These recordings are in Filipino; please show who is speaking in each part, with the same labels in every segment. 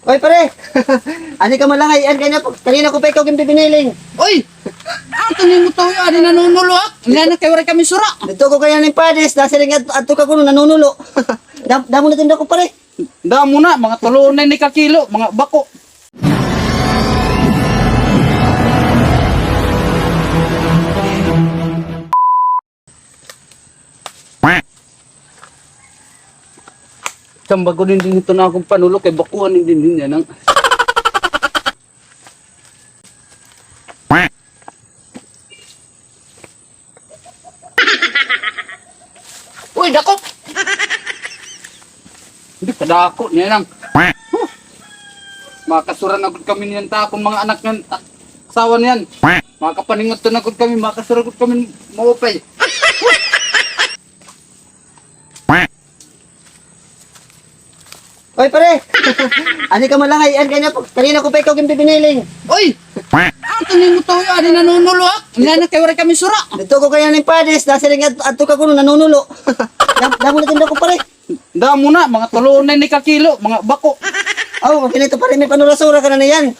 Speaker 1: Oy, pare! Ani ka malangay, kanina ko pa ikaw yung pipiniling.
Speaker 2: Oy! Ato ni mo to yung ani nanunulok. Nga na kayo kami sura.
Speaker 1: Dito ko kaya ng padis, nasa ring at ka kuno nanunulo. Damo na tinda ko pare.
Speaker 2: Damo na, mga tulo na ni kakilo, mga bako. Sambago din ito na akong panulo kay bakuhan din yan ang... Uy, dako! Hindi pa dako niya lang. Makasuran agad kami niyan takong mga anak ng asawa niyan. Makapaningot to na agad kami, makasuran agad kami maupay.
Speaker 1: Oy, pare! Ani ka malangay, kanina ko pa ikaw yung pipiniling.
Speaker 2: Oy! Ato ni mo to yung ani nanunulok. Nga na kayo kami sura.
Speaker 1: Dito ko kaya ng padis, nasa ring at ka kuno nanunulo. Damo na tinda ko pare.
Speaker 2: Damo na, mga tulo na ni kakilo, mga bako.
Speaker 1: Aw, kung kinito pare may panulasura ka na yan.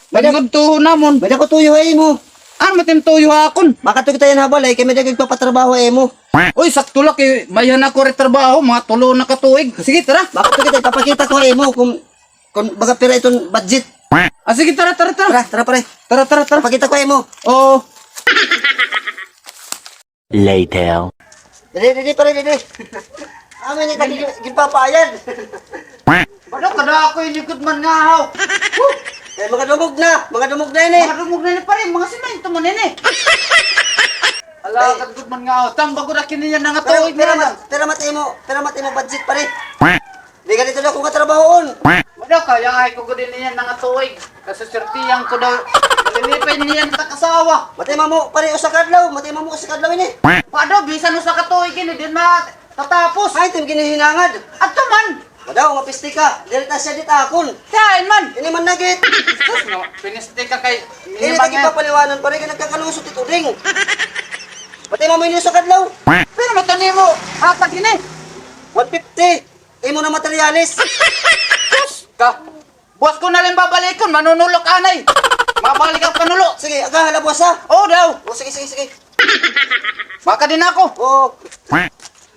Speaker 2: Bagod tuho namon.
Speaker 1: Bada ko tuyo ay mo.
Speaker 2: Ano matimtuyo akon?
Speaker 1: Makatug tayo na balay, kay may dagag papatrabaho ay mo.
Speaker 2: Uy, sakto lang kay mayan ako rin trabaho, mga tulo na katuig. Sige, tara.
Speaker 1: Makatug tayo, papakita ko ay mo kung baga pera itong budget.
Speaker 2: Ah, sige, tara.
Speaker 1: Tara pare.
Speaker 2: Tara.
Speaker 1: Papakita ko ay mo.
Speaker 2: Oo.
Speaker 3: Later.
Speaker 1: Dili pare. Amin ni tagi gipapayan.
Speaker 2: Bado kada ako yung likod man nga haw.
Speaker 1: Kay mga dumog na ini.
Speaker 2: Mga dumog na ni pare, mga simento man ini. Ala, kadugod man nga haw. Tamba ko na kiniya na nga tuig na.
Speaker 1: Pero mati mo budget pare. Di ganito na ko nga trabahoon.
Speaker 2: Bado kaya ay ko gudin niya na nga tuig. Kasi sertiyang ko daw. Malilipay niya ng takasawa.
Speaker 1: Mati mo pare usa kadlaw ini.
Speaker 2: Bado, bisan mo sa katuig ini, din tatapos.
Speaker 1: Ay tim ginihinangad.
Speaker 2: Ato man.
Speaker 1: Madaw nga piste ka. Dili ta siya dit akon.
Speaker 2: Kain man.
Speaker 1: Ini man nagit.
Speaker 2: Sus, no, piniste ka kay...
Speaker 1: Ini tagi papaliwanan pare ka nagkakalusot ito ding. Mati mo minyo sa kadlaw.
Speaker 2: Pero matani mo, hatag ini.
Speaker 1: 150. Imo na materialis.
Speaker 2: Sus, ka. Buwas ko na rin babalikon, manunulok anay. Mabalik ang panulo.
Speaker 1: Sige, aga halabwas ha.
Speaker 2: Oo daw.
Speaker 1: O sige.
Speaker 2: Baka din ako.
Speaker 1: O.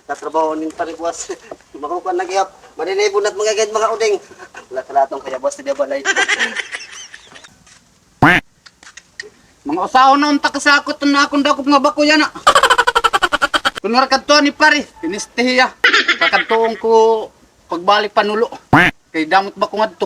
Speaker 1: Tatrabaho ning pare buwas. Makukuha nagihap. Maninay bunat mga gayad mga uding. Lato-latong kaya buwas na balay.
Speaker 2: Mga usaho na unta kasakot na akong dakop nga bako yan. Kunwar kadto ni pare, pinistehiya. Kakadtoong ko pagbalik panulo. Kay damot ba ko nga to.